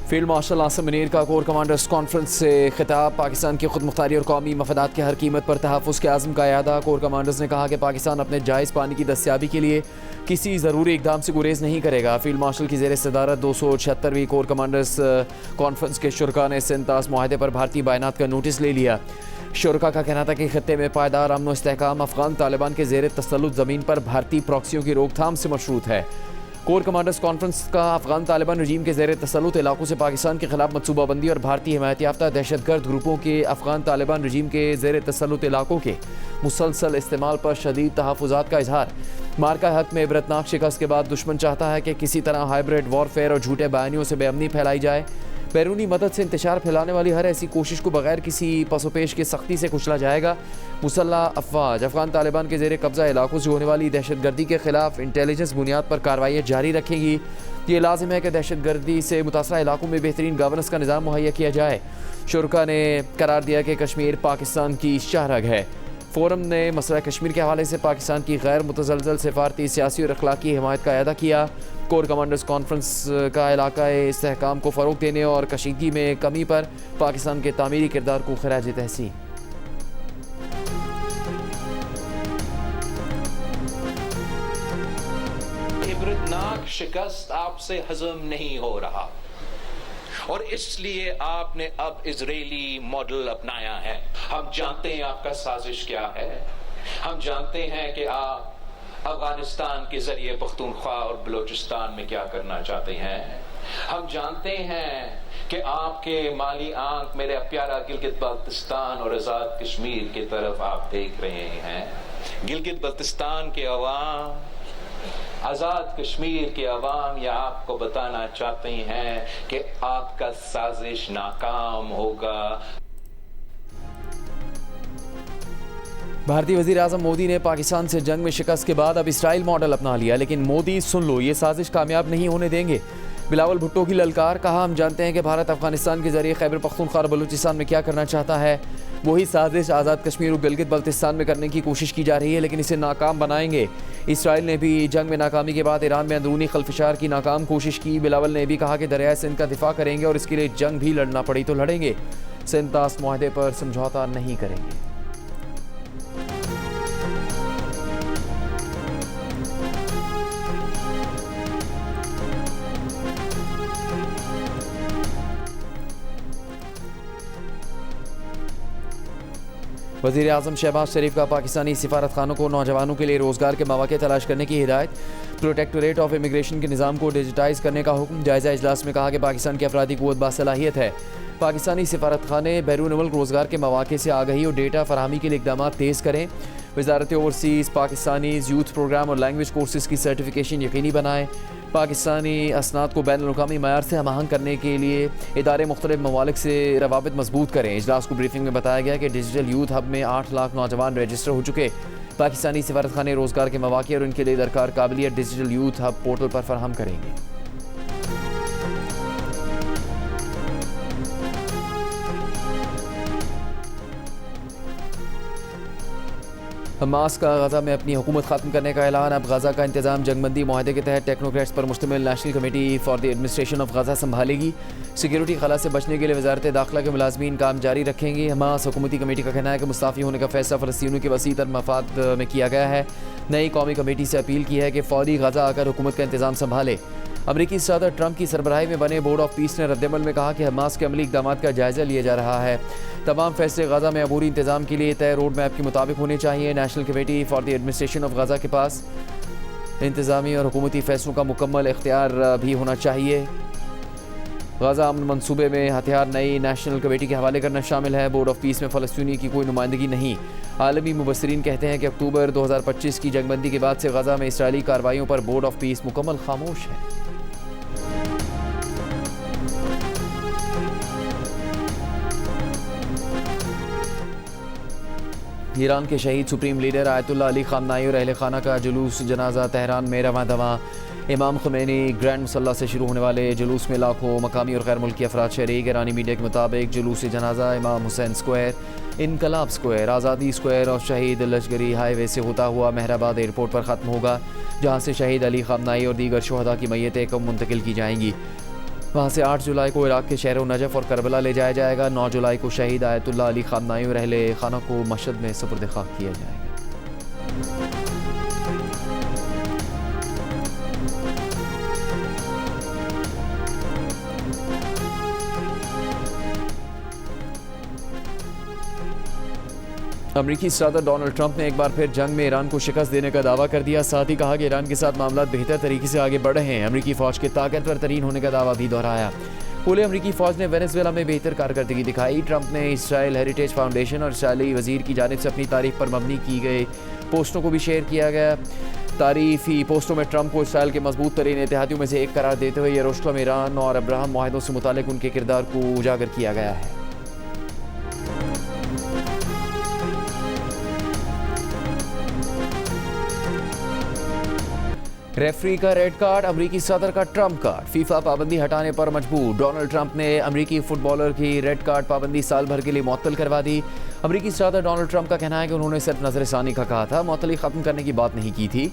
Field marshal Asim Munir का core commanders conference से खिताब। पाकिस्तान की खुद मुख्तारी और कौमी मफादात के हर कीमत पर तहफ़्फ़ुज़ के आज़म का यादा। कोर कमांडर्स ने कहा कि पाकिस्तान अपने जायज़ पानी की दस्तियाबी के लिए किसी ज़रूरी इक़दाम से गुरेज नहीं करेगा। फील्ड मार्शल की ज़ेर सदारत 276वीं कोर कमांडर्स कॉन्फ्रेंस के शुरा ने सिंतास माहदे पर भारतीय बायनात का नोटिस ले लिया। शुरा का कहना था कि खत्ते में पायदार अमन व इस्तेहकाम अफ़गान तालिबान के ज़ेर तसल्लुत ज़मीन पर भारतीय प्रॉक्सियों की रोकथाम से मशरूत है। कोर कमांडर्स कॉन्फ्रेंस का अफ़गान तालिबान रजीम के ज़ेर तसल्लुत इलाकों से पाकिस्तान के खिलाफ मनसूबाबंदी और भारतीय हिमायत याफ्ता दहशतगर्द ग्रुपों के अफ़गान तालिबान रजीम के ज़ेर तसल्लुत इलाकों के मुसलसल इस्तेमाल पर शदीद तहफ़्फ़ुज़ात का इजहार। मार्का हक में इबरतनाक शिकस्त के बाद दुश्मन चाहता है कि किसी तरह हाइब्रिड वॉरफेयर और झूठे बयानियों से बेअमनी फैलाई जाए। बैरूनी मदद से इंतशार फैलाने वाली हर ऐसी कोशिश को बगैर किसी पसोपेश के सख्ती से कुचला जाएगा। मुसल्लह अफवाज अफ़गान तालिबान के ज़ेर कब्ज़ा इलाकों से होने वाली दहशतगर्दी के खिलाफ इंटेलिजेंस बुनियाद पर कार्रवाई जारी रखेंगी। ये लाजिम है कि दहशतगर्दी से मुतासरा इलाकों में बेहतरीन गवर्नेंस का निज़ाम मुहैया किया जाए। शुरा ने करार दिया कि कश्मीर पाकिस्तान की शाहरग है। फोरम ने मसला कश्मीर के हवाले से पाकिस्तान की गैर मुतज़लज़ल सिफारती, सियासी और अखलाकी हिमायत का अदा किया। कोर कमांडर्स कॉन्फ्रेंस का इलाक़ाई इस्तेहकाम को फ़रोग़ देने और कशीदगी में कमी पर पाकिस्तान के तामीरी किरदार को खराज तहसीन। इबरतनाक शिकस्त आपसे हजम नहीं हो रहा और इसलिए आपने अब इजरायली मॉडल अपनाया है। हम जानते हैं आपका साजिश क्या है। हम जानते हैं कि आप अफगानिस्तान के जरिए पख्तूनख्वा और बलूचिस्तान में क्या करना चाहते हैं। हम जानते हैं कि आपके माली आंख मेरे प्यारा गिलगित बल्तिस्तान और आज़ाद कश्मीर की तरफ आप देख रहे हैं। गिलगित बल्तिस्तान के अवाम, आज़ाद कश्मीर के अवाम यह आपको बताना चाहते हैं कि आपका साजिश नाकाम होगा। भारतीय वज़ीर आज़म मोदी ने पाकिस्तान से जंग में शिकस्त के बाद अब इसराइल मॉडल अपना लिया, लेकिन मोदी सुन लो, ये साजिश कामयाब नहीं होने देंगे। बिलावल भुट्टो की ललकार। कहा, हम जानते हैं कि भारत अफगानिस्तान के जरिए खैबर पख्तूनख्वा और बलूचिस्तान में क्या करना चाहता है। वही साजिश आज़ाद कश्मीर और गिलगित बल्तिस्तान में करने की कोशिश की जा रही है, लेकिन इसे नाकाम बनाएंगे। इसराइल ने भी जंग में नाकामी के बाद ईरान में अंदरूनी खलफशार की नाकाम कोशिश की। बिलावल ने भी कहा कि दरियाए सिंध का दिफा करेंगे और इसके लिए जंग भी लड़ना पड़ी तो लड़ेंगे। सिंतास मुआहदे पर समझौता नहीं करेंगे। वज़ीर आज़म शहबाज शरीफ का पाकिस्तानी सिफारत खानों को नौजवानों के लिए रोज़गार के मौक़े तलाश करने की हिदायत। प्रोटेक्टोरेट ऑफ इमिग्रेशन के निज़ाम को डिजिटाइज़ करने का हुक्म। जायज़ा इजलास में कहा कि पाकिस्तान की अफरादी क़ुव्वत बासलाहियत है। पाकिस्तानी सिफारत खाने बैरून मुल्क रोज़गार के मौक़े से आगही और डेटा फराहमी के लिए इक़दाम तेज़ करें। वज़ारत ओवरसीज़ पाकिस्तानीज़ यूथ प्रोग्राम और लैंग्वेज कोर्सेज़ की सर्टिफिकेशन यकीनी बनाएँ। पाकिस्तानी असनाद को बैनुल-अक़वामी मयार से हम आहंग करने के लिए इदारे मुख्तलिफ ममालिक से रवाबित मजबूत करें। इजलास को ब्रीफिंग में बताया गया कि डिजिटल यूथ हब में 8 लाख नौजवान रजिस्टर हो चुके। पाकिस्तानी सिफारत खाने रोज़गार के मौक़े और उनके लिए दरकार काबिलियत डिजिटल यूथ हब पोर्टल पर फराहम करेंगे। हमास का गज़ा में अपनी हुकूमत ख़त्म करने का ऐलान। अब गज़ा का इंतज़ाम जंगबंदी मुआहदे के तहत टेक्नोक्रेट्स पर मुश्तमिल national committee for the administration of Gaza संभालेगी। सिक्योरिटी खला से बचने के लिए वज़ारत दाखिला के मुलाज़मीन काम जारी रखेंगे। हमास हुकूमती कमेटी का कहना है कि मुस्ताफ़ी होने का फैसला फ़लस्तीनियों के वसी तर मफाद में किया गया है। नई कौमी कमेटी से अपील की है कि फ़ौरी गज़ा आकर हुकूमत का इंतज़ाम संभाले। अमरीकी सदर ट्रंप की सरबराही में बने बोर्ड ऑफ पीस ने रद्दमल में कहा कि हमास के अमली इक़दाम का जायज़ा लिया जा रहा है। तमाम फैसले गज़ा में अबूरी इंतज़ाम के लिए तय रोड मैप के मुताबिक होने चाहिए। National committee for the administration of Gaza के पास इंतज़ामी और हुकूमती फ़ैसलों का मुकम्मल इख्तियार भी होना चाहिए। गज़ा अमन मनसूबे में हथियार नई नेशनल कमेटी के हवाले करना शामिल है। बोर्ड ऑफ पीस में फ़लस्तीनी की कोई नुमाइंदगी नहीं। आलमी मुबस्सिरीन कहते हैं कि अक्टूबर 2025 की जंगबंदी के बाद से गज़ा में इसराइली कार्रवाइयों पर बोर्ड ऑफ पीस मुकम्मल खामोश है। ईरान के शहीद सुप्रीम लीडर आयतुल्लाह अली ख़ामनाई और अहले खाना का जुलूस जनाजा तेहरान में रवां दवां। इमाम ख़ुमैनी ग्रैंड मुसल्ला से शुरू होने वाले जुलूस में लाखों मकामी और गैर मुल्की अफराद शरीक। ईरानी मीडिया के मुताबिक जुलूस जनाजा इमाम हुसैन स्क्वायर, इनकलाब स्क्वायर, आज़ादी स्क्वायर और शहीद लश्करी हाईवे से होता हुआ मेहराबाद एयरपोर्ट पर ख़त्म होगा, जहाँ से शहीद अली ख़ामनाई और दीगर शहदा की मैयतें कब मुंतकिल की जाएंगी। वहाँ से 8 जुलाई को इराक़ के शहरों नजफ़ और करबला ले जाया जाएगा। 9 जुलाई को शहीद आयतुल्लाह अली ख़ामनाई और अहले खाना को मशहद में सुपुर्द खाक किया जाएगा। अमरीकी सदर डोनाल्ड ट्रंप ने एक बार फिर जंग में ईरान को शिकस्त देने का दावा कर दिया। साथ ही कहा कि ईरान के साथ मामला बेहतर तरीके से आगे बढ़ रहे हैं। अमरीकी फ़ौज के ताकतवर तरीन होने का दावा भी दोहराया। पूरे अमरीकी फ़ौज ने वेनेजुएला में बेहतर कारकर्दगी दिखाई। ट्रंप ने इसराइल हेरिटेज फाउंडेशन और इसराइली वज़ीर की जानिब से अपनी तारीफ पर मबनी की गए पोस्टों को भी शेयर किया गया। तारीफी पोस्टों में ट्रंप को इसराइल के मजबूत तरीन इत्तेहादियों में से एक करार देते हुए यरूशलेम, ईरान और अब्राहम मुआहदों से मुतालिक उनके किरदार को उजागर किया गया है। रेफरी का रेड कार्ड, अमरीकी सदर का ट्रंप कार्ड, फीफा पाबंदी हटाने पर मजबूर। डोनाल्ड ट्रंप ने अमरीकी फुटबॉलर की रेड कार्ड पाबंदी साल भर के लिए मुअत्तल करवा दी। अमरीकी सदर डोनाल्ड ट्रंप का कहना है कि उन्होंने सिर्फ नजरसानी का कहा था, मुअत्तली ख़त्म करने की बात नहीं की थी।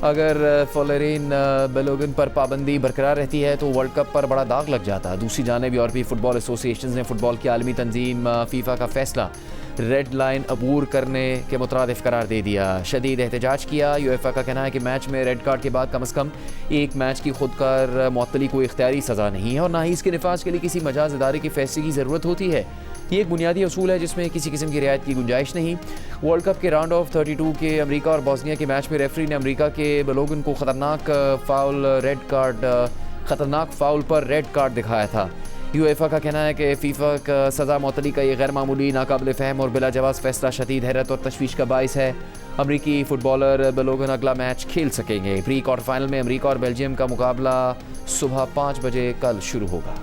अगर फ्लोरिन बेलोगन पर पाबंदी बरकरार रहती है तो वर्ल्ड कप पर बड़ा दाग लग जाता। दूसरी जानिब यूरोपीय फुटबॉल एसोसिएशन ने फुटबॉल की आलमी तंजीम फीफा का फैसला रेड लाइन अबूर करने के मुतरादिफ करार दे दिया। शदीद एहतजाज किया। यूएफए का कहना है कि मैच में रेड कार्ड के बाद कम से कम एक मैच की खुद कर मुअत्तली कोई इख्तियारी सज़ा नहीं है और ना ही इसके निफाज के लिए किसी मजाज इदारे के फैसले की ज़रूरत होती है। ये एक बुनियादी असूल है जिसमें किसी किस्म की रियायत की गुंजाइश नहीं। वर्ल्ड कप के राउंड ऑफ 32 के अमेरिका और बॉस्निया के मैच में रेफरी ने अमेरिका के बेलोगन को खतरनाक फाउल पर रेड कार्ड दिखाया था। यूएफए का कहना है कि फीफा का सज़ा मुअत्तली का ये गैर मामूली, नाकाबिल फ़हम और बिला जवाज़ फैसला शदीद हैरत और तशवीश का बाइस है। अमरीकी फ़ुटबॉलर बेलोगन अगला मैच खेल सकेंगे। प्री क्वार्टर फाइनल में अमरीका और बेल्जियम का मुकाबला सुबह 5 बजे कल शुरू होगा।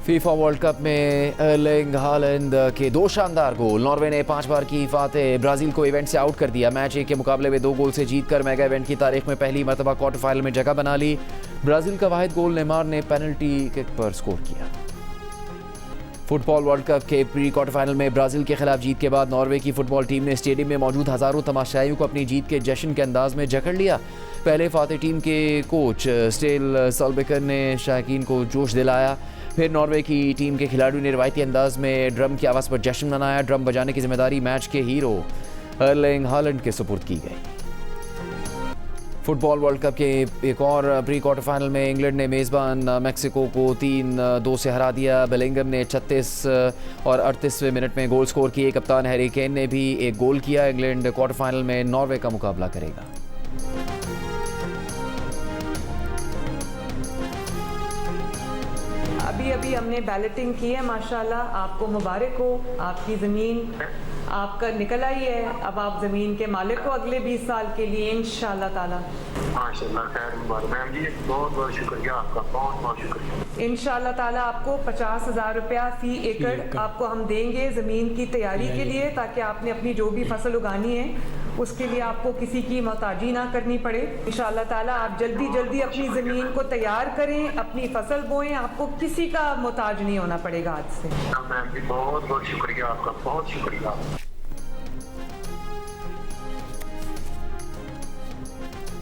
फीफा वर्ल्ड कप में एर्लिंग हालैंड के 2 शानदार गोल। नॉर्वे ने 5 बार की फातेह ब्राज़ील को इवेंट से आउट कर दिया। मैच 1 के मुकाबले में 2 गोल से जीतकर मेगा इवेंट की तारीख में पहली मरतबा क्वार्टर फाइनल में जगह बना ली। ब्राज़ील का वाहिद गोल नेमार ने पेनल्टी किक पर स्कोर किया। फुटबॉल वर्ल्ड कप के प्री क्वार्टर फाइनल में ब्राज़ील के खिलाफ जीत के बाद नॉर्वे की फुटबॉल टीम ने स्टेडियम में मौजूद हज़ारों तमाशाइयों को अपनी जीत के जश्न के अंदाज में जकड़ लिया। पहले फातेह टीम के कोच स्टेल सॉल्बेकर ने शायकीन को जोश दिलाया। फिर नॉर्वे की टीम के खिलाड़ियों ने रवायती अंदाज में ड्रम की आवाज़ पर जश्न मनाया। ड्रम बजाने की जिम्मेदारी मैच के हीरो एर्लिंग हालैंड के सुपुर्द की गई। फुटबॉल वर्ल्ड कप के एक और प्री क्वार्टर फाइनल में इंग्लैंड ने मेज़बान मैक्सिको को 3-2 से हरा दिया। बेलिंगम ने 36 और 38वें मिनट में गोल स्कोर किए। कप्तान हैरी केन ने भी एक गोल किया। इंग्लैंड क्वार्टर फाइनल में नॉर्वे का मुकाबला करेगा। अभी हमने बैलेटिंग की है, माशाल्लाह। आपको मुबारक हो, आपकी ज़मीन आपका निकल आई है। अब आप ज़मीन के मालिक हो अगले 20 साल के लिए इंशाअल्लाह ताला। माशाल्लाह, खैर मुबारक मैम जी, बहुत बहुत शुक्रिया आपका, बहुत बहुत शुक्रिया। इंशाअल्लाह ताला आपको 50,000 रुपया फ़ी एकड़ आपको हम देंगे ज़मीन की तैयारी के लिए, ताकि आपने अपनी जो भी फसल उगानी है उसके लिए आपको किसी की मोहताजी ना करनी पड़े। इंशाअल्लाह ताला आप जल्दी जल्दी अपनी ज़मीन को तैयार करें, अपनी फसल बोएं, आपको किसी का मोहताज नहीं होना पड़ेगा आज से। मैम जी, बहुत बहुत शुक्रिया आपका, बहुत शुक्रिया।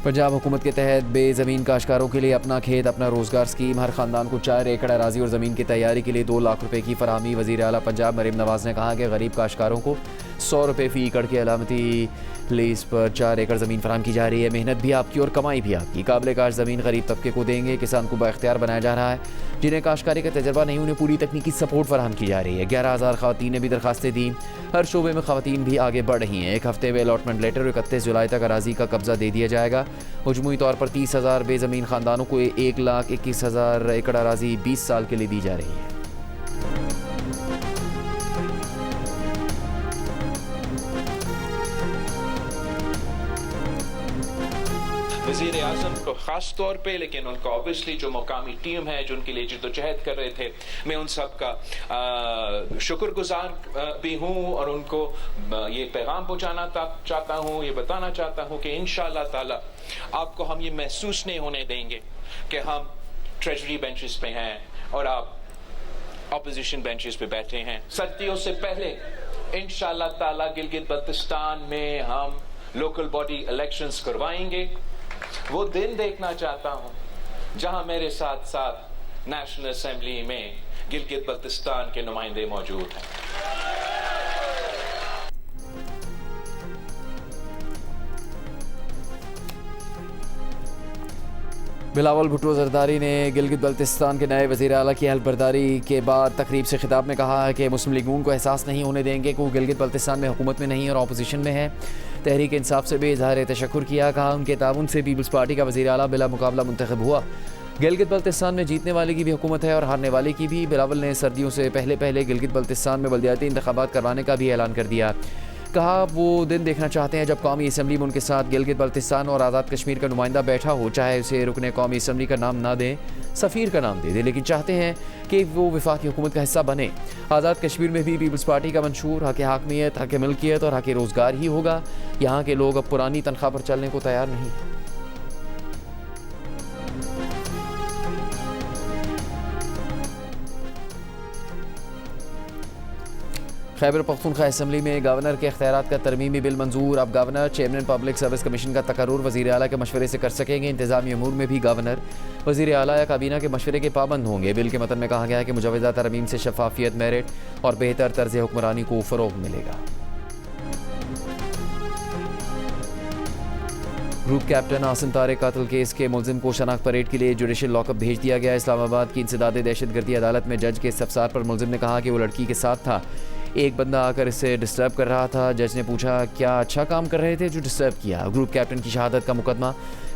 पंजाब हुकूमत के तहत बेज़मीन काश्तकारों के लिए अपना खेत अपना रोज़गार स्कीम, हर ख़ानदान को 4 एकड़ अराज़ी और ज़मीन की तैयारी के लिए 2 लाख रुपए की फराहमी। वज़ीर आला पंजाब मरीम नवाज़ ने कहा कि गरीब काश्तकारों को 100 रुपये फ़ी एकड़ की अलामती लीज़ पर 4 एकड़ ज़मीन फराहम की जा रही है। मेहनत भी आपकी और कमाई भी आपकी। काबिल काश ज़मीन गरीब तबके को देंगे। किसान को बाख्तियार बनाया जा रहा है। जिन्हें काश्तकारी का तजर्बा नहीं, उन्हें पूरी तकनीकी सपोर्ट फराहम की जा रही है। 11,000 ख़वातीन ने भी दरखास्तें दी। हर शोबे में ख़वातीन भी आगे बढ़ रही हैं। 1 हफ्ते में अलॉटमेंट लेटर 31 जुलाई तक अराज़ी का कब्ज़ा दे दिया जाएगा। मजमूई तौर पर 30,000 बेज़मीन ख़ानदानों को 1,21,000 एकड़ अराज़ी 20 साल के लिए दी जा रही है। वज़ीर आज़म को ख़ास तौर पे, लेकिन उनका ऑब्वियसली जो मुकामी टीम है जो उनके लिए जद्दोजहद कर रहे थे, मैं उन सब का शुक्रगुजार भी हूँ और उनको ये पैगाम पहुँचाना चाहता हूँ, ये बताना चाहता हूँ कि इंशाअल्लाह ताला आपको हम ये महसूस नहीं होने देंगे कि हम ट्रेजरी बेंचेस पे हैं और आप अपोजिशन बेंचेस पे बैठे हैं। सर्दियों से पहले इंशाअल्लाह ताला गिलगित बल्तिस्तान में हम लोकल बॉडी इलेक्शंस करवाएंगे, वो दिन देखना चाहता हूं जहां मेरे साथ साथ नेशनल असेंबली में गिलगित बल्तिस्तान के नुमाइंदे मौजूद हैं। बिलावल भुट्टो जरदारी ने गिलगित बल्तिस्तान के नए वज़ीर आला की हल्फ बर्दारी के बाद तकरीब से खिताब में कहा है कि मुस्लिम लीग नून को एहसास नहीं होने देंगे कि वो गिलगित बल्तिस्तान में हुकूमत में नहीं और अपोजिशन में है। तहरीक इंसाफ से भी इजहार तशक्कुर किया, कहा उनके ताउन से पीपल्स पार्टी का वज़ीर आला बिला मुकाबला मुंतखब हुआ। गिलगित बल्तिस्तान में जीतने वाले की भी हुकूमत है और हारने वाले की भी। बिलावल ने सर्दियों से पहले गिलगित बल्तिस्तान में बल्दियाती इंतखाबात करवाने का भी ऐलान कर दिया। कहा वो दिन देखना चाहते हैं जब कौमी असम्बली में उनके साथ गिलगित बल्तिस्तान और आज़ाद कश्मीर का नुमाइंदा बैठा हो, चाहे उसे रुकने कौमी असम्बली का नाम ना दें, सफ़ीर का नाम दे दे, लेकिन चाहते हैं कि वो वफाकी हुकूमत का हिस्सा बने। आज़ाद कश्मीर में भी पीपल्स पार्टी का मंशूर हक़ हाकमियत, हक़ मिल्कियत और हक़ रोज़गार ही होगा। यहाँ के लोग अब पुरानी तनख्वाह पर चलने को तैयार नहीं। खैबर पख्तूनख्वा असम्बली में गवर्नर के इख्तियारात का तरमीमी बिल मंजूर। अब governor chairman public service commission का तकर्रुर वज़ीर आला के मशवरे से कर सकेंगे। इंतज़ामी अमूर में भी गवर्नर वज़ीर आला या काबीना के मशवरे के पाबंद होंगे। बिल के मतन में कहा गया है कि मुजवज़ा तरमीम से शफाफियत, मेरिट और बेहतर तर्ज हुक्मरानी को फ़रोग़ मिलेगा। ग्रुप कैप्टन आसिम तारिक कातिल केस के मुलजिम को शनाख्त परेड के लिए जुडिशल लॉकअप भेज दिया गया। इस्लामाबाद की इंसदाद दहशतगर्दी अदालत में जज के इस्तफसार पर मुलजिम ने कहा कि वो लड़की के साथ था। एक बंदा आकर इसे डिस्टर्ब कर रहा था। जज ने पूछा क्या अच्छा काम कर रहे थे जो डिस्टर्ब किया। ग्रुप कैप्टन की शहादत का मुकदमा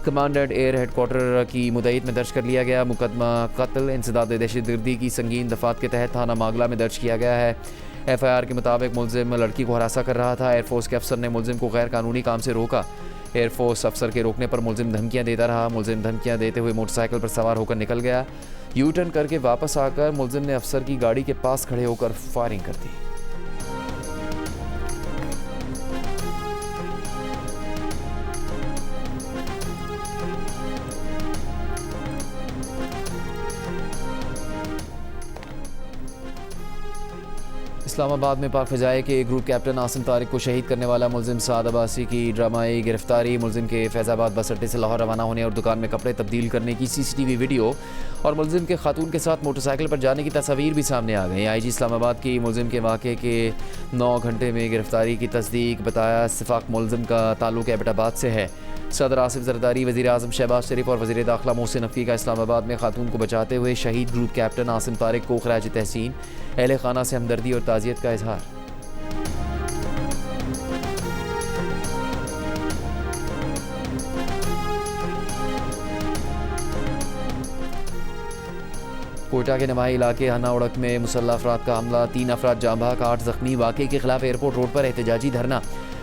कमांडेंट एयर हेडक्वार्टर की मुदईद में दर्ज कर लिया गया। मुकदमा कत्ल इंसदाद दहशतगर्दी की संगीन दफात के तहत थाना मागला में दर्ज किया गया है। FIR के मुताबिक मुलजिम लड़की को हरासा कर रहा था। एयरफोर्स के अफसर ने मुलजिम को गैर कानूनी काम से रोका। एयरफोर्स अफसर के रोकने पर मुलजिम धमकियां देता रहा। मुलजिम धमकियां देते हुए मोटरसाइकिल पर सवार होकर निकल गया। यू टर्न करके वापस आकर मुलजिम ने अफसर की गाड़ी के पास खड़े होकर फायरिंग कर दी। इस्लामाबाद में पाक फ़िज़ाए के ग्रुप कैप्टन आसिम तारिक को शहीद करने वाला मुलजिम साद अब्बासी की ड्रामाई गिरफ्तारी। मुलजिम के फैज़ाबाद बस अड्डे से लाहौर रवाना होने और दुकान में कपड़े तब्दील करने की CCTV वीडियो और मुलजिम के खातून के साथ मोटरसाइकिल पर जाने की तस्वीर भी सामने आ गई। IG इस्लामाबाद की मुलजिम के वाक़े के 9 घंटे में गिरफ्तारी की तस्दीक। बताया इत्तफ़ाक़ मुलजिम का ताल्लुक एबटाबाद से है। सदर आसिफ जरदारी, वज़ीर आज़म शहबाज शरीफ और वज़ीर दाखिला मोहसिन नक़वी का इस्लामाबाद में खातून को बचाते हुए शहीद ग्रुप कैप्टन आसिम तारिक को ख़राज तहसीन, अहले खाना से हमदर्दी और ताज़ियत का इजहार। कोयटा के नवाही इलाके हना उड़क में मुसल्लह अफराद का हमला, 3 अफराद जाँ बहक, 8 ज़ख्मी। वाक़े के खिलाफ एयरपोर्ट रोड पर एहतजाजी धरना,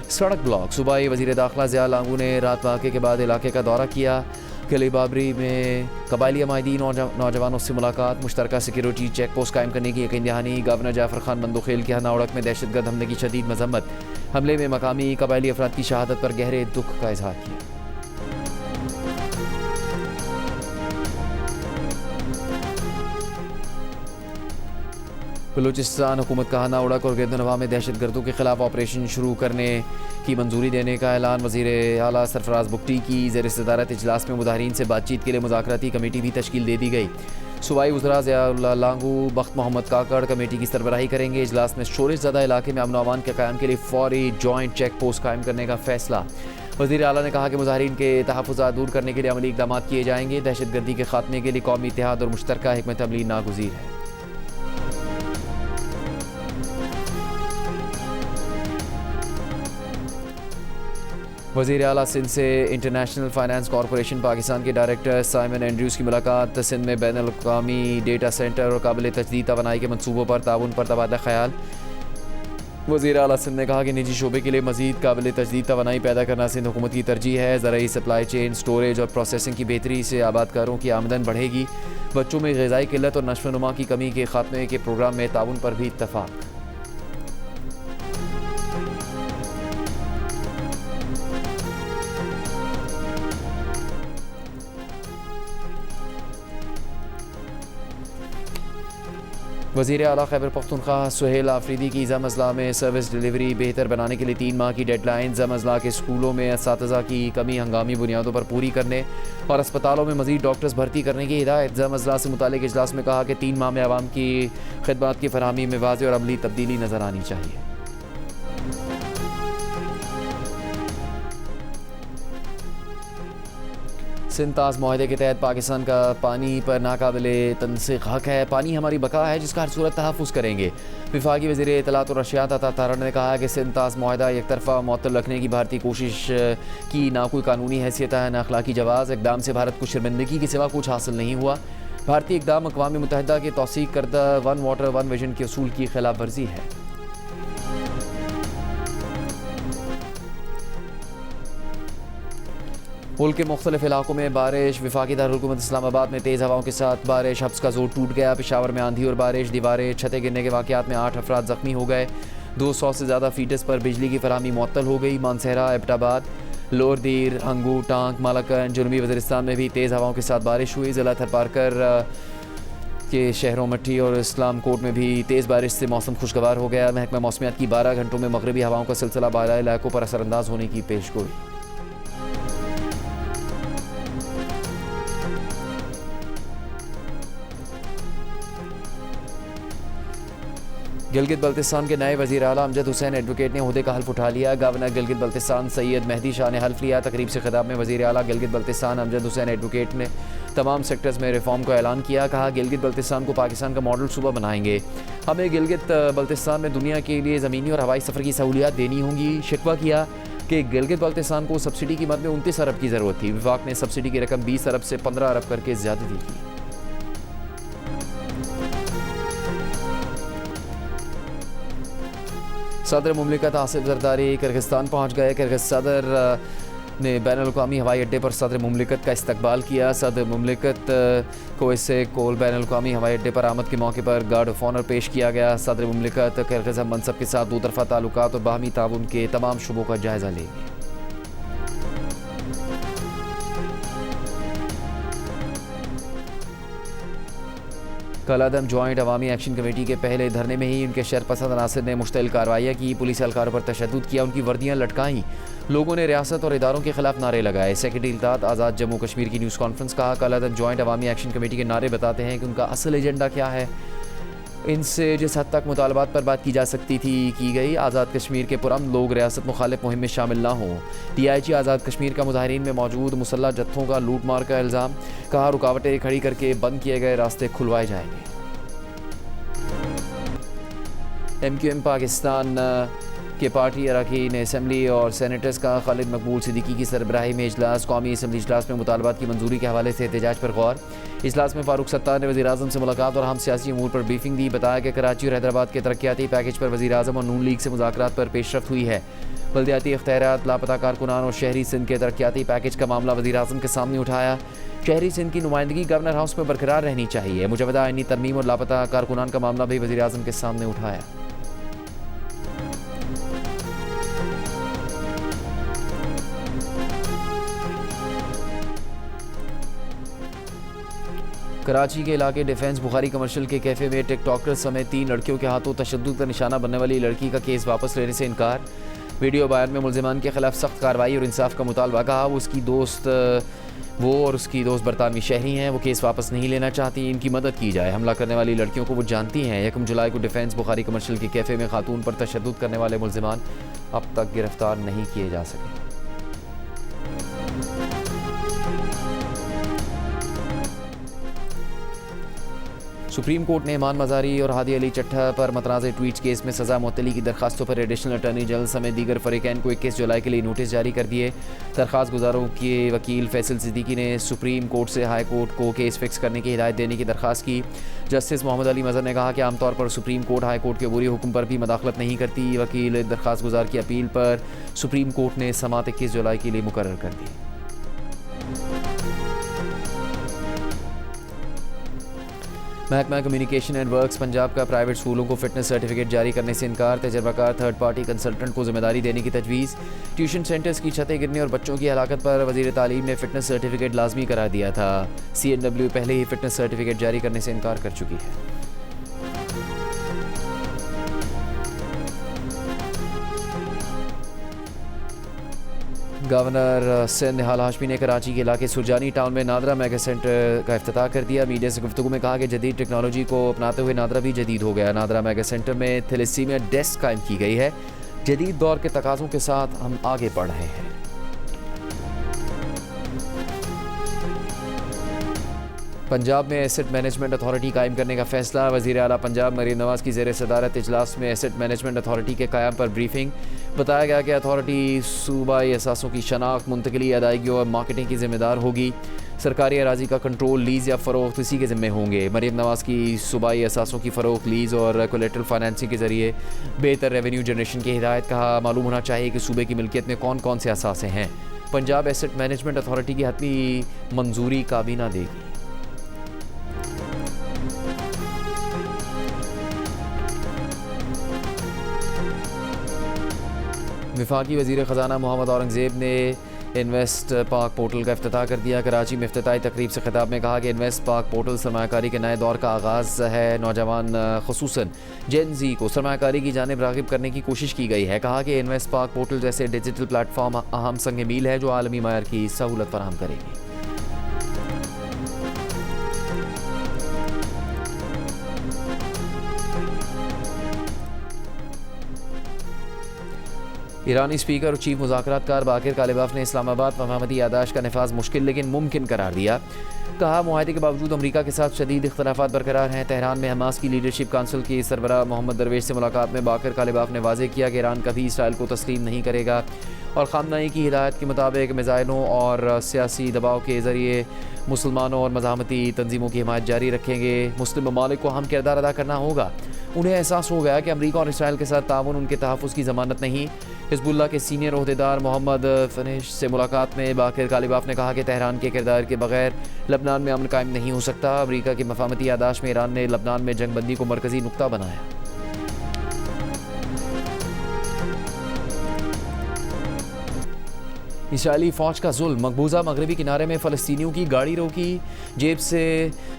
सड़क ब्लॉक। सूबाई वज़ीर दाखिला ज़िया लांगू ने रात वाक़े के बाद इलाके का दौरा किया। किले बाबरी में कबायली माहिदीन और नौजवानों से मुलाकात, मुश्तरका सिक्योरिटी चेक पोस्ट कायम करने की यकीन दहानी। गवर्नर जाफर खान बंदोखेल के हना उड़क में दहशतगर्द हमले की शदीद मजम्मत, हमले में मकामी कबायली अफराद की शहादत पर गहरे दुख का इजहार किया। बलूचिस्तान हुकूमत का हना उड़क और गिरदनवा में दहशतगर्दों के खिलाफ ऑपरेशन शुरू करने की मंजूरी देने का ऐलान। वज़ीर आला सरफराज बुगटी की ज़ेर सदारत इजलास में मुजाहिरीन से बातचीत के लिए मुज़ाकराती कमेटी भी तश्कील दे दी गई। सूबाई वज़रा ज़िया लांगू, बख्त मोहम्मद काकड़ कमेटी की सरबराही करेंगे। इजलास में शोरश ज़दा इलाके में अमन व अमान के क़याम के लिए फ़ौरी जॉइंट चेक पोस्ट कायम करने का फ़ैसला। वज़ीर आला ने कहा कि मुजाहिरीन के तहफ़्फ़ुज़ात दूर करने के लिए अमली इक़दाम किए जाएंगे। दहशतगर्दी के खात्मे के लिए कौमी इत्तेहाद और मुश्तरका हिकमत अमली नागुज़ीर है। वज़ीर आला सिंध से इंटरनेशनल फाइनेंस कॉरपोरेशन पाकिस्तान के डायरेक्टर साइमन एंड्रूज़ की मुलाकात। सिंध में बैन अल-अक़वामी डेटा सेंटर और काबिल तजदीद तवानाई के मनसूबों पर ताउन पर तबादला ख्याल। वज़ीर आला सिंध ने कहा कि निजी शोबे के लिए मज़ीद काबिल तजदीद तवानाई पैदा करना सिंध हुकूमत की तरजीह है। ज़राई सप्लाई चेन, स्टोरेज और प्रोसेसिंग की बेहतरी से आबादकारों की आमदन बढ़ेगी। बच्चों में ग़िज़ाई किल्लत और नश्व-नुमा की कमी के खात्मे के प्रोग्राम में ताउन पर भी इत्तफ़ाक़। वज़ीर आला खैबर पख्तूनख्वा सुहेल आफरीदी की ज़म-अज़ला में सर्विस डिलीवरी बेहतर बनाने के लिए 3 माह की डेडलाइन। ज़म-अज़ला के स्कूलों में असातिज़ा की कमी हंगामी बुनियादों पर पूरी करने और अस्पतालों में मज़ीद डॉक्टर्स भर्ती करने की हिदायत। ज़म-अज़ला से मुतालिक इजलास में कहा कि 3 माह में आवाम की खिदमत की फरहमी में वाज़ेह और अमली तब्दीली नज़र आनी चाहिए। सिंताज माहदे के तहत पाकिस्तान का पानी पर नाकाबिले तनसीख हक है। पानी हमारी बका है जिसका हर सूरत तहफ़्फ़ुज़ करेंगे। वफाकी वज़ीर इत्तलात और नशियात अता तारड़ ने कहा कि सिंताज माहदा एक तरफ़ा मुअत्तल रखने की भारतीय कोशिश की ना कोई कानूनी हैसियत है ना अखलाकी जवाज़। इक़दाम से भारत को शर्मिंदगी के सिवा कुछ हासिल नहीं हुआ। भारतीय इक़दाम अक़वाम मुत्तहिदा के तौसीक़ करदा वन वाटर वन विजन के असूल की खिलाफ वर्जी है। मुल्क के मुख्तलिफ इलाकों में बारिश। वफाकी दारुल-हुकूमत इस्लामाबाद में तेज़ हवाओं के साथ बारिश। हब्स का जोर टूट गया। पेशावर में आंधी और बारिश, दीवारें छतें गिरने के वाक़यात में 8 अफराद ज़ख्मी हो गए। 200 से ज़्यादा फीटस पर बिजली की फराहमी मुअत्तल हो गई। मानसहरा, एबटाबाद, लोअर दीर, हंगू, टांक, मालाकन, जुनूबी वज़ीरिस्तान में भी तेज़ हवाओं के साथ बारिश हुई। ज़िला थरपारकर के शहरों मट्टी और इस्लाम कोट में भी तेज़ बारिश से मौसम खुशगवार हो गया। महकमा मौसमियात की 12 घंटों में मगरबी हवाओं का सिलसिला बाला इलाकों पर असरअंदाज होने की पेशगोई। गिलगित बल्तिस्तान के नए वज़ीर आला अमजद हुसैन एडवोकेट ने ओहदे का हल्फ उठा लिया। गवर्नर गिलगित बल्तिस्तान सैयद मेहदी शाह ने हल्फ लिया। तकरीब से खिताब में वज़ीर आला गिलगित बल्तिस्तान अमजद हुसैन एडवोकेट ने तमाम सेक्टर्स में रिफॉर्म का ऐलान किया। कहा गिलगित बल्तिस्तान को पाकिस्तान का मॉडल सूबा बनाएंगे। हमें गिलगित बल्तिस्तान में दुनिया के लिए ज़मीनी और हवाई सफ़र की सहूलियात देनी होंगी। शिकवा किया कि गिलगित बल्तिस्तान को सब्सिडी की मद में 29 अरब की ज़रूरत थी। विफाक ने सब्सिडी की रकम 20 अरब से 15 अरब करके ज़्यादती की। सदर मुमलिकत आसिफ जरदारी किर्गिस्तान पहुँच गए। किर्गिज सदर ने बैनुल-अक़वामी हवाई अड्डे पर सदर मुमलिकत का इस्तकबाल किया। सदर मुमलिकत को इससे कोल बैनुल-अक़वामी हवाई अड्डे पर आमद के मौके पर गार्ड ऑफ ऑनर पेश किया गया। सदर मुमलिकत किर्गिज हम मनसब के साथ दो तरफ़ा ताल्लुकात और बाहमी ताउन के तमाम शुबों का जायज़ा लेंगे। कलादम जॉइंट अवामी एक्शन कमेटी के पहले धरने में ही उनके शरपसंद अनासर ने मुश्तइल कार्रवाइयाँ की। पुलिस एहलकारों पर तशद्दुद किया, उनकी वर्दियाँ लटकाईं। लोगों ने रियासत और इदारों के खिलाफ नारे लगाए। सेक्रेटरी इत्तेहाद आज़ाद जम्मू कश्मीर की न्यूज़ कॉन्फ्रेंस। कहा कलादम जॉइंट अवामी एक्शन कमेटी के नारे बताते हैं कि उनका असल एजेंडा क्या है। इनसे जिस हद तक मुतालबात पर बात की जा सकती थी की गई। आज़ाद कश्मीर के पुरअमन लोग रियासत मुखालिफ मुहिम में शामिल ना हों। DIG आज़ाद कश्मीर का मुजाहिरीन में मौजूद मुसल्लह जत्थों का लूट मार का इल्ज़ाम। कहा रुकावटें खड़ी करके बंद किए गए रास्ते खुलवाए जाएंगे। MQM पाकिस्तान के पार्टी अरकान असम्बली और सेनेटर्स का खालिद मकबूल सिद्दीकी की सरबराही में इजलास। कौमी असम्बली इजलास में मुतालबात की मंजूरी के हवाले से एहतजाज पर गौर। इजलास में फारूक सत्तार ने वज़ीर आज़म से मुलाकात और अहम सियासी अमूर पर ब्रीफिंग दी। बताया कि कराची और हैदराबाद के तरक्याती पैकेज पर वज़ीर आज़म और नून लीग से मुज़ाकरात पर पेशरफ्त हुई है। बल्दियाती इख्तियारात, लापता कारकुनान और शहरी सिंध के तरक्याती पैकेज का मामला वज़ीर आज़म के सामने उठाया। शहरी सिंध की नुमाइंदगी गवर्नर हाउस में बरकरार रहनी चाहिए। मुजवदा आईनी तरमीम और लापता कारकुनान का मामला भी वज़ीर आज़म के सामने उठाया। कराची के इलाके डिफेंस बुखारी कमर्शियल के कैफ़े में टिकटॉकर समेत 3 लड़कियों के हाथों तशद्दुद का निशाना बनने वाली लड़की का केस वापस लेने से इनकार। वीडियो बयान में मुल्ज़िमान के खिलाफ सख्त कार्रवाई और इंसाफ का मुतालबा। कहा वो और उसकी दोस्त बरतानवी शहरी हैं। वो केस वापस नहीं लेना चाहती, इनकी मदद की जाए। हमला करने वाली लड़कियों को वो जानती हैं। 1 जुलाई को डिफेंस बुखारी कमर्शियल के कैफ़े में खातून पर तशद्दुद करने वाले मुल्ज़िमान अब तक गिरफ्तार नहीं किए जा सके। सुप्रीम कोर्ट ने ईमान मज़ारी और हादी अली चट्टा पर मतनाज़ ट्वीट केस में सज़ा मुअत्तली की दरखास्तों पर एडिशनल अटॉर्नी जनरल समेत दीगर फ़रीक़ैन को 21 जुलाई के लिए नोटिस जारी कर दिए। दरख्वास्त गुजारों के वकील फैसल सिद्दीकी ने सुप्रीम कोर्ट से हाई कोर्ट को केस फिक्स करने की हिदायत देने की दरख्वास्त की। जस्टिस मोहम्मद अली मज़हर ने कहा कि आमतौर पर सुप्रीम कोर्ट हाई कोर्ट के अबूरी हुक्म पर भी मदाखलत नहीं करती। वकील दरख्वास्त गुजार की अपील पर सुप्रीम कोर्ट ने समाअत 21 जुलाई के लिए मुकर्रर कर दी। महकमा कम्युनिकेशन एंड वर्क्स पंजाब का प्राइवेट स्कूलों को फिटनेस सर्टिफिकेट जारी करने से इनकार। तजर्बाकार थर्ड पार्टी कंसल्टेंट को जिम्मेदारी देने की तजवीज़। ट्यूशन सेंटर्स की छतें गिरने और बच्चों की हलाकत पर वज़ीर तालीम ने फिटनेस सर्टिफिकेट लाजमी करार दिया था। CNW पहले ही फिटनेस सर्टिफिकेट जारी करने से इनकार कर चुकी है। गवर्नर सिंध निहाल हाशमी ने कराची के इलाके सुरजानी टाउन में नादरा मेगा सेंटर का इफ्तिताह कर दिया। मीडिया से गुफ्तगू में कहा कि जदीद टेक्नोलॉजी को अपनाते हुए नादरा भी जदीद हो गया। नादरा मेगा सेंटर में थैलेसीमिया डेस्क कायम की गई है। जदीद दौर के तकाज़ों के साथ हम आगे बढ़ रहे हैं। पंजाब में एसेट मैनेजमेंट अथॉरिटी कायम करने का फैसला। वज़ीर आला पंजाब मरीम नवाज़ की ज़ेर सदारत इजलास में एसेट मैनेजमेंट अथॉरिटी के क़याम पर ब्रीफिंग। बताया गया कि अथॉरिटी सूबाई असासों की शनाख्त, मुंतकिली, अदायगी और मार्केटिंग की ज़िम्मेदार होगी। सरकारी अराजी का कंट्रोल, लीज़ या फ़रोख्त इसी के ज़िम्मे होंगे। मरीम नवाज़ की सूबाई असासों की फ़रोख्त, लीज़ और कोलेटरल फाइनेंसिंग के ज़रिए बेहतर रेवेन्यू जनरेशन की हिदायत। कहा मालूम होना चाहिए कि सूबे की मिल्कियत में कौन कौन से असासे हैं। पंजाब एसेट मैनेजमेंट अथॉरिटी की हतमी मंजूरी काबीना देगी। वफाकी वज़ीर ख़जाना मोहम्मद औरंगज़ेब ने इन्वेस्ट पाक पोर्टल का इफ्तिताह कर दिया। कराची में इफ्तिताही तकरीब से खिताब में कहा कि इन्वेस्ट पाक पोर्टल सरमायाकारी के नए दौर का आगाज़ है। नौजवान खुसूसन जेन ज़ी को सरमायाकारी की जानिब राग़िब करने की कोशिश की गई है। कहा कि इन्वेस्ट पाक पोर्टल जैसे डिजिटल प्लेटफॉर्म अहम संग मील है जो आलमी मायार की सहूलत फराहम करेगी। ईरानी स्पीकर और चीफ मुज़ाकरातकार बाकिर कालिबाफ ने इस्लामाबाद फहमामती यादाश्त का नफाज मुश्किल लेकिन मुमकिन करार दिया। कहा मुआहदे के बावजूद अमरीका के साथ शदीद इख्तलाफात बरकरार हैं। तेहरान में हमास की लीडरशिप काउंसिल की सरबराह मोहम्मद दरवेश से मुलाकात में बाकिर कालिबाफ ने वाज़ेह किया कि ईरान कभी इसराइल को तस्लीम नहीं करेगा और ख़ामनेई की हिदायत के मुताबिक मिज़ाइलों और सियासी दबाव के ज़रिए मुसलमानों और मज़ाहमती तंजीमों की हिमायत जारी रखेंगे। मुस्लिम ममालिक को अहम किरदार अदा करना होगा। उन्हें एहसास हो गया कि अमरीका और इसराइल के साथ ताउन उनके तहफ़्फ़ुज़ की ज़मानत नहीं। हिज़्बुल्लाह के सीनियर ओहदेदार मोहम्मद फनिश से मुलाकात में बाकिर कालिबाफ ने कहा कि तेहरान के किरदार के बगैर लबनान में अमन कायम नहीं हो सकता। अमरीका की मफाहमती यादाश्त में ईरान ने लबनान में जंगबंदी को मरकज़ी नुक्ता बनाया। इसराइली फ़ौज का जुल्म। मकबूजा मगरबी किनारे में फ़लस्तीनियों की गाड़ी रोकी, जेब से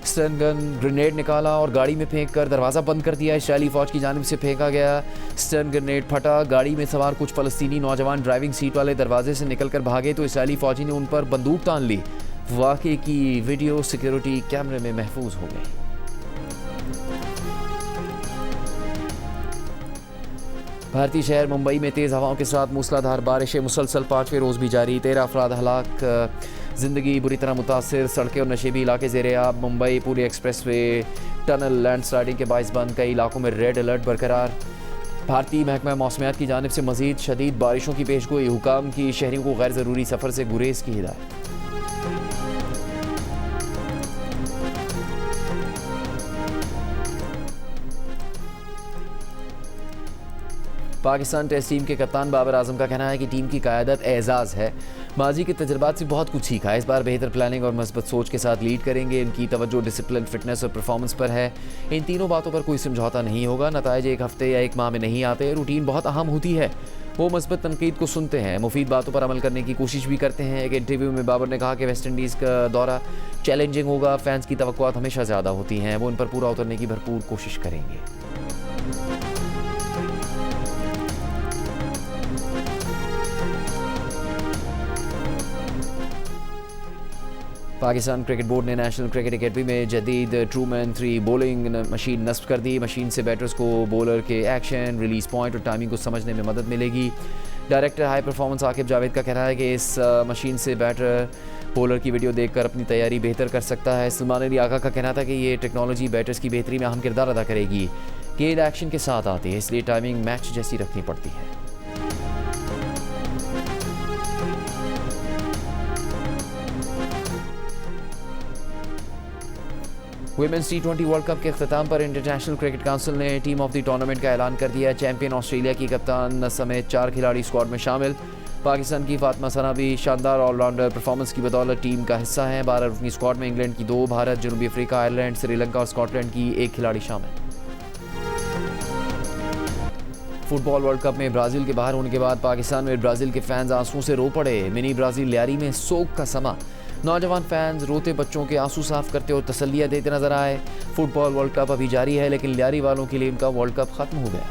स्टन गन ग्रेनेड निकाला और गाड़ी में फेंक कर दरवाज़ा बंद कर दिया। इसराइली फ़ौज की जानिब से फेंका गया स्टन ग्रेनेड फटा। गाड़ी में सवार कुछ फ़लस्तीनी नौजवान ड्राइविंग सीट वाले दरवाजे से निकल कर भागे तो इसराइली फ़ौजी ने उन पर बंदूक तान ली। वाक़े की वीडियो सिक्योरिटी कैमरे में महफूज हो गई। भारतीय शहर मुंबई में तेज़ हवाओं के साथ मूसलाधार बारिशें मुसलसल 5वें रोज़ भी जारी। 13 अफराद हलाक, ज़िंदगी बुरी तरह मुतासिर। सड़कें और नशेबी इलाके ज़ेरे आब। मुंबई पूरी एक्सप्रेस वे टनल लैंडस्लाइडिंग के बाइस बंद। कई इलाकों में रेड अलर्ट बरकरार। भारतीय महकमा मौसमियात की जानिब से मज़ीद शदीद बारिशों की पेशगोई। हुकाम की शहरियों को गैर ज़रूरी सफ़र से गुरेज की हिदायत। पाकिस्तान टेस्ट टीम के कप्तान बाबर आजम का कहना है कि टीम की क़यादत एजाज़ है। माजी के तजुर्बात से बहुत कुछ सीखा है। इस बार बेहतर प्लानिंग और मस्बत सोच के साथ लीड करेंगे। इनकी तवज्जो डिसिप्लिन, फिटनेस और परफॉर्मेंस पर है। इन तीनों बातों पर कोई समझौता नहीं होगा। नताइज एक हफ्ते या एक माह में नहीं आते। रूटीन बहुत अहम होती है। वो मस्बत तनकीद को सुनते हैं, मुफीद बातों पर अमल करने की कोशिश भी करते हैं। एक इंटरव्यू में बाबर ने कहा कि वेस्ट इंडीज़ का दौरा चैलेंजिंग होगा। फैंस की तवक्कुआत हमेशा ज़्यादा होती हैं। वो उन पर पूरा उतरने की भरपूर कोशिश करेंगे। पाकिस्तान क्रिकेट बोर्ड ने नेशनल क्रिकेट अकेडमी में जदीद ट्रूमैन 3 बॉलिंग मशीन नस्ब कर दी। मशीन से बैटर्स को बॉलर के एक्शन, रिलीज पॉइंट और टाइमिंग को समझने में मदद मिलेगी। Director high performance Aqib Javed का कहना है कि इस मशीन से बैटर बॉलर की वीडियो देखकर अपनी तैयारी बेहतर कर सकता है। सलमान अली आगा का कहना था कि ये टेक्नोलॉजी बैटर्स की बेहतरी में अहम किरदार अदा करेगी। गेंद एक्शन के साथ आती है, इसलिए टाइमिंग मैच जैसी रखनी पड़ती है। वुमेन्स T20 वर्ल्ड कप के अख्ताम पर इंटरनेशनल क्रिकेट काउंसिल ने टीम ऑफ द टूर्नामेंट का ऐलान कर दिया। चैंपियन ऑस्ट्रेलिया की कप्तान समेत 4 खिलाड़ी स्क्वाड में शामिल। पाकिस्तान की फातिमा सना भी शानदार ऑलराउंडर परफॉर्मेंस की बदौलत टीम का हिस्सा हैं। 12 रुकनी स्क्वाड में इंग्लैंड की 2, भारत, जनूबी अफ्रीका, आयरलैंड, श्रीलंका और स्कॉटलैंड की 1 खिलाड़ी शामिल। फुटबॉल वर्ल्ड कप में ब्राज़ील के बाहर होने के बाद पाकिस्तान में ब्राज़ील के फैंस आंसुओं से रो पड़े। मिनी ब्राज़ील लियारी में सोग का समा। नौजवान फैंस रोते बच्चों के आंसू साफ करते और तसल्लियाँ देते नजर आए। फुटबॉल वर्ल्ड कप अभी जारी है, लेकिन लियारी वालों के लिए इनका वर्ल्ड कप खत्म हो गया।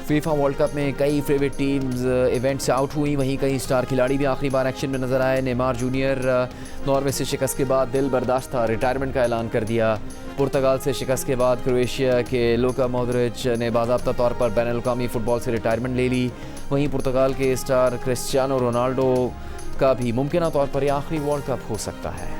फीफा वर्ल्ड कप में कई फेवरेट टीम्स इवेंट से आउट हुई, वहीं कई स्टार खिलाड़ी भी आखिरी बार एक्शन में नजर आए। नेमार जूनियर नॉर्वे से शिकस्त के बाद दिल बर्दाश्त था, रिटायरमेंट का ऐलान कर दिया। पुर्तगाल से शिकस्त के बाद क्रोएशिया के लुका मॉड्रिच ने बाज़ाब्ता तौर पर बैनुल-अक़वामी फ़ुटबॉल से रिटायरमेंट ले ली। वहीं पुर्तगाल के स्टार क्रिस्टियानो रोनाल्डो का भी मुमकिन तौर पर यह आखिरी वर्ल्ड कप हो सकता है।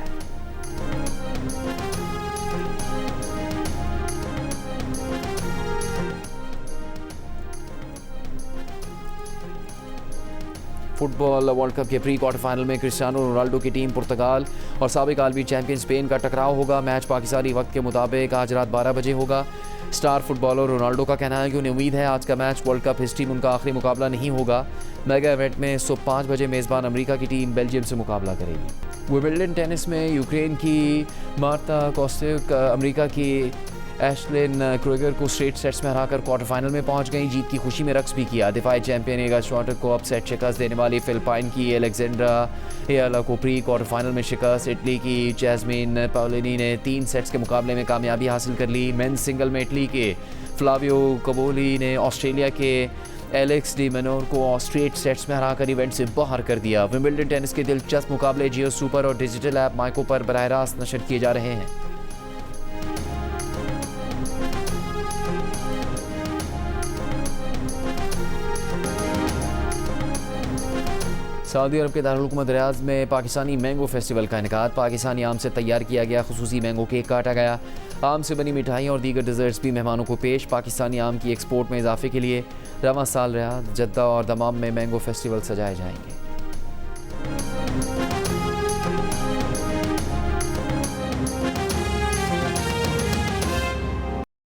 फुटबॉल वर्ल्ड कप के प्री क्वार्टर फाइनल में क्रिस्टियानो रोनाल्डो की टीम पुर्तगाल और साबिक आलमी चैंपियन स्पेन का टकराव होगा। मैच पाकिस्तानी वक्त के मुताबिक आज रात 12 बजे होगा। स्टार फुटबॉलर रोनाल्डो का कहना है कि उन्हें उम्मीद है आज का मैच वर्ल्ड कप हिस्ट्री में उनका आखिरी मुकाबला नहीं होगा। मेगा इवेंट में सुबह 5 बजे मेज़बान अमेरिका की टीम बेल्जियम से मुकाबला करेगी। विंबलडन टेनिस में यूक्रेन की मार्ता कोस्टेक अमेरिका की एशलिन क्रूगर को स्ट्रेट सेट्स में हराकर क्वार्टर फाइनल में पहुंच गई। जीत की खुशी में रक्स भी किया। दिफाई चैंपियन एगा श्वाटर को अपसेट शिकस्त देने वाली फिलिपाइन की एलेक्जेंड्रा हेयला को प्री क्वार्टर फाइनल में शिकस्त। इटली की जैस्मिन पाओलिनी ने 3 सेट्स के मुकाबले में कामयाबी हासिल कर ली। मेंस सिंगल में इटली के फ्लावियो कबोली ने ऑस्ट्रेलिया के एलेक्स डी मेनोर को स्ट्रेट सेट्स में हराकर इवेंट से बाहर कर दिया। विंबलडन टेनिस के दिलचस्प मुकाबले जियो सुपर और डिजिटल ऐप माइको पर बराह रास्त नशर किए जा रहे हैं। सऊदी अरब के दारुल-हुकूमत रियाद में पाकिस्तानी मैंगो फेस्टिवल का इनेकाद। पाकिस्तानी आम से तैयार किया गया खुसूसी मैंगो केक काटा गया। आम से बनी मिठाई और दीगर डिज़र्ट्स भी मेहमानों को पेश। पाकिस्तानी आम की एक्सपोर्ट में इजाफे के लिए रवां साल रियाद, जद्दा और दमाम में मैंगो फेस्टिवल सजाए जाएंगे।